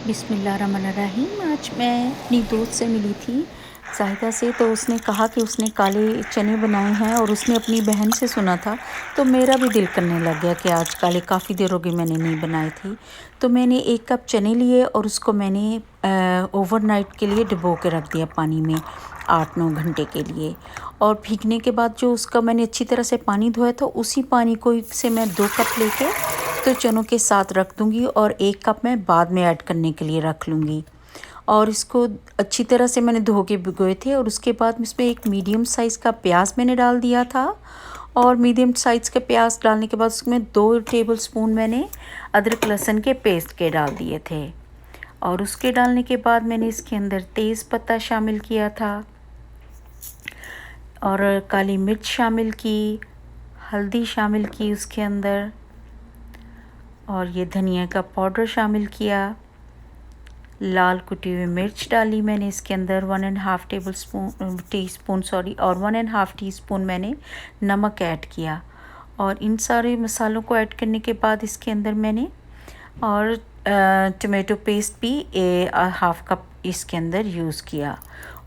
बिस्मिल्लाहिर्रहमानिर्रहीम। आज मैं अपनी दोस्त से मिली थी ज़ाहिदा से, तो उसने कहा कि उसने काले चने बनाए हैं और उसने अपनी बहन से सुना था। तो मेरा भी दिल करने लग गया कि आज काले काफ़ी देर हो गई मैंने नहीं बनाए थे। तो मैंने 1 कप चने लिए और उसको मैंने ओवरनाइट के लिए डुबो के रख दिया पानी में 8-9 घंटे के लिए। और भीगने के बाद जो उसका मैंने अच्छी तरह से पानी धोया था, उसी पानी को से मैं 2 कप लेके तो चनों के साथ रख दूँगी और 1 कप मैं बाद में ऐड करने के लिए रख लूँगी। और इसको अच्छी तरह से मैंने धो के भिगोए थे और उसके बाद इसमें एक मीडियम साइज़ का प्याज मैंने डाल दिया था। और मीडियम साइज़ का प्याज डालने के बाद उसमें 2 टेबलस्पून मैंने अदरक लहसुन के पेस्ट के डाल दिए थे। और उसके डालने के बाद मैंने इसके अंदर तेज़ पत्ता शामिल किया था और काली मिर्च शामिल की, हल्दी शामिल की उसके अंदर, और ये धनिया का पाउडर शामिल किया। लाल कुटी हुई मिर्च डाली मैंने इसके अंदर 1.5 टीस्पून और 1.5 टीस्पून मैंने नमक ऐड किया। और इन सारे मसालों को ऐड करने के बाद इसके अंदर मैंने और टमाटो पेस्ट भी 1/2 कप इसके अंदर यूज़ किया।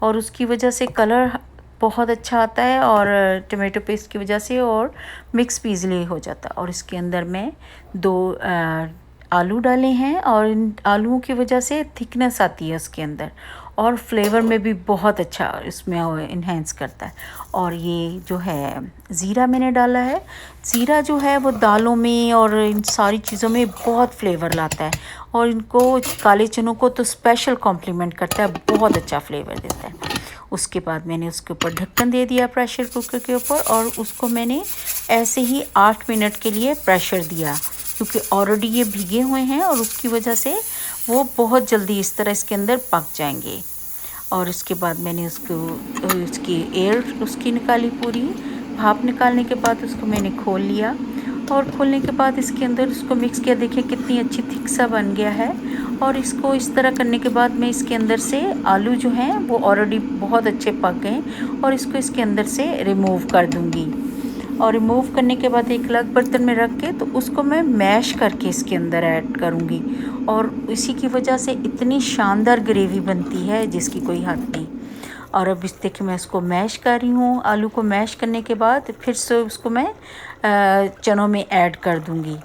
और उसकी वजह से कलर बहुत अच्छा आता है और टमाटो पेस्ट की वजह से, और मिक्स भी ईज़िली हो जाता है। और इसके अंदर मैं 2 आलू डाले हैं और इन आलूओं की वजह से थिकनेस आती है उसके अंदर और फ्लेवर में भी बहुत अच्छा इसमें इन्हेंस करता है। और ये जो है ज़ीरा मैंने डाला है। ज़ीरा जो है वो दालों में और इन सारी चीज़ों में बहुत फ्लेवर लाता है और इनको काले चनों को तो स्पेशल कॉम्प्लीमेंट करता है, बहुत अच्छा फ्लेवर देता है। उसके बाद मैंने उसके ऊपर ढक्कन दे दिया प्रेशर कुकर के ऊपर और उसको मैंने ऐसे ही 8 मिनट के लिए प्रेशर दिया, क्योंकि ऑलरेडी ये भीगे हुए हैं और उसकी वजह से वो बहुत जल्दी इस तरह इसके अंदर पक जाएंगे। और इसके बाद मैंने उसकी एयर उसकी निकाली, पूरी भाप निकालने के बाद उसको मैंने खोल लिया। और खोलने के बाद इसके अंदर उसको मिक्स किया, देखिए कितनी अच्छी थिक सा बन गया है। और इसको इस तरह करने के बाद मैं इसके अंदर से आलू जो हैं वो ऑलरेडी बहुत अच्छे पक गए और इसको इसके अंदर से रिमूव कर दूँगी। और रिमूव करने के बाद एक अलग बर्तन में रख के तो उसको मैं मैश करके इसके अंदर ऐड करूँगी। और इसी की वजह से इतनी शानदार ग्रेवी बनती है जिसकी कोई हद नहीं। और अब इस देखिए मैं इसको मैश कर रही हूँ। आलू को मैश करने के बाद फिर से उसको मैं चनों में ऐड कर दूँगी।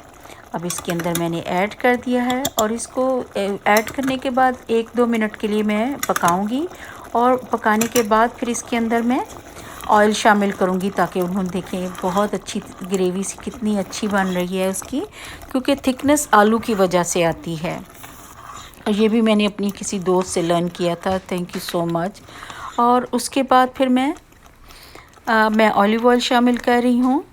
अब इसके अंदर मैंने ऐड कर दिया है और इसको ऐड करने के बाद 1-2 मिनट के लिए मैं पकाऊंगी। और पकाने के बाद फिर इसके अंदर मैं ऑयल शामिल करूंगी, ताकि उन्होंने देखें बहुत अच्छी ग्रेवी सी कितनी अच्छी बन रही है उसकी, क्योंकि थिकनेस आलू की वजह से आती है। और ये भी मैंने अपनी किसी दोस्त से लर्न किया था, थैंक यू सो मच। और उसके बाद फिर मैं ऑलिव ऑयल शामिल कर रही हूँ।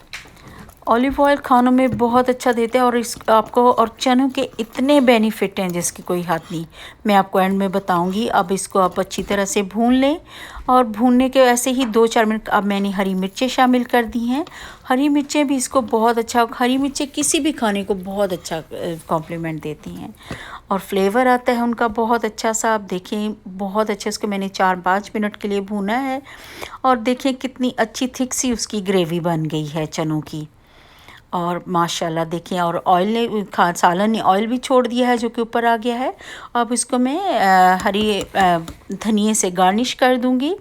ऑलिव ऑयल खानों में बहुत अच्छा देता है और इस आपको और चनों के इतने बेनिफिट हैं जिसकी कोई हद नहीं, मैं आपको एंड में बताऊंगी। अब इसको आप अच्छी तरह से भून लें और भूनने के ऐसे ही 2-4 मिनट। अब मैंने हरी मिर्चें शामिल कर दी हैं। हरी मिर्चें भी इसको बहुत अच्छा, हरी मिर्चें किसी भी खाने को बहुत अच्छा कॉम्प्लीमेंट देती हैं और फ्लेवर आता है उनका बहुत अच्छा सा। आप देखें बहुत अच्छे, इसको मैंने 4-5 मिनट के लिए भूना है और देखें कितनी अच्छी थिक सी उसकी ग्रेवी बन गई है चनों की। और माशाल्लाह देखिए, और ऑयल ने सालन ने ऑयल भी छोड़ दिया है जो कि ऊपर आ गया है। अब इसको मैं हरी धनिए से गार्निश कर दूंगी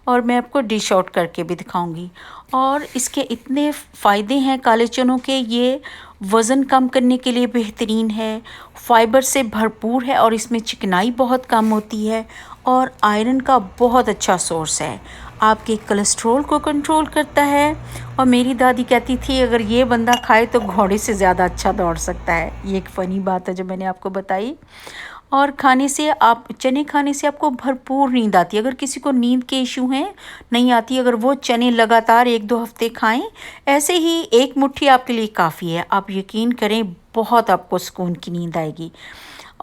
और मैं आपको डिश आउट करके भी दिखाऊंगी। और इसके इतने फ़ायदे हैं काले चनों के, ये वज़न कम करने के लिए बेहतरीन है, फाइबर से भरपूर है और इसमें चिकनाई बहुत कम होती है और आयरन का बहुत अच्छा सोर्स है, आपके कोलेस्ट्रॉल को कंट्रोल करता है। और मेरी दादी कहती थी अगर ये बंदा खाए तो घोड़े से ज़्यादा अच्छा दौड़ सकता है। ये एक फ़नी बात है जो मैंने आपको बताई। और खाने से आप चने खाने से आपको भरपूर नींद आती है। अगर किसी को नींद के इशू हैं, नहीं आती, अगर वो चने लगातार 1-2 हफ्ते खाएं, ऐसे ही एक मुट्ठी आपके लिए काफ़ी है। आप यकीन करें बहुत आपको सुकून की नींद आएगी।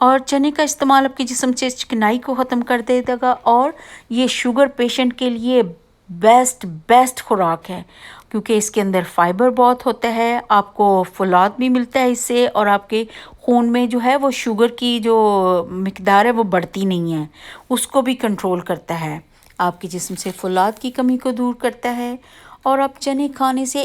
और चने का इस्तेमाल आपके जिस्म से चिकनाई को ख़त्म कर देगा और ये शुगर पेशेंट के लिए बेस्ट खुराक है, क्योंकि इसके अंदर फाइबर बहुत होता है, आपको फुलाद भी मिलता है इससे और आपके खून में जो है वो शुगर की जो मिकदार है वो बढ़ती नहीं है, उसको भी कंट्रोल करता है, आपके जिस्म से फुलाद की कमी को दूर करता है। और आप चने खाने से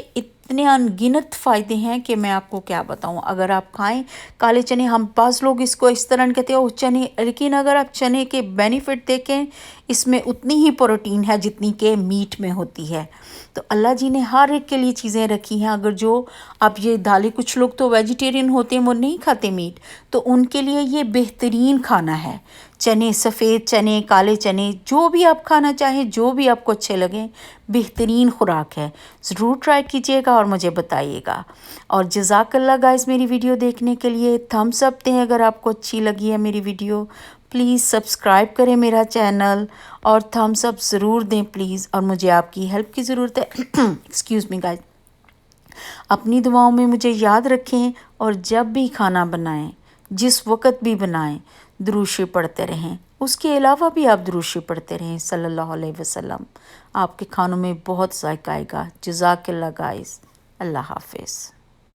इतने अनगिनत फ़ायदे हैं कि मैं आपको क्या बताऊं। अगर आप खाएं काले चने, हम पास लोग इसको इस तरह कहते हैं, वो चने, लेकिन अगर आप चने के बेनिफिट देखें, इसमें उतनी ही प्रोटीन है जितनी के मीट में होती है। तो अल्लाह जी ने हर एक के लिए चीज़ें रखी हैं। अगर जो आप ये दालें, कुछ लोग तो वेजिटेरियन होते हैं, वो नहीं खाते मीट, तो उनके लिए ये बेहतरीन खाना है। चने, सफ़ेद चने, काले चने, जो भी आप खाना चाहें, जो भी आपको अच्छे लगें, बेहतरीन खुराक है। ज़रूर ट्राई कीजिएगा और मुझे बताइएगा। और जज़ाकल्लाह गाइस मेरी वीडियो देखने के लिए। थम्स अप दें अगर आपको अच्छी लगी है मेरी वीडियो। प्लीज़ सब्सक्राइब करें मेरा चैनल और थम्स अप ज़रूर दें प्लीज़। और मुझे आपकी हेल्प की ज़रूरत है। Excuse me guys. अपनी दुआओं में मुझे याद रखें और जब भी खाना बनाएं, जिस वक़्त भी बनाएं, दुरूद शरीफ पढ़ते रहें। उसके अलावा भी आप दुरूद शरीफ पढ़ते रहें सल्लल्लाहु अलैहि वसल्लम। आपके खानों में बहुत ज़ायका आएगा। जज़ाकल्लाह गाइस। अल्लाह हाफ़िज़।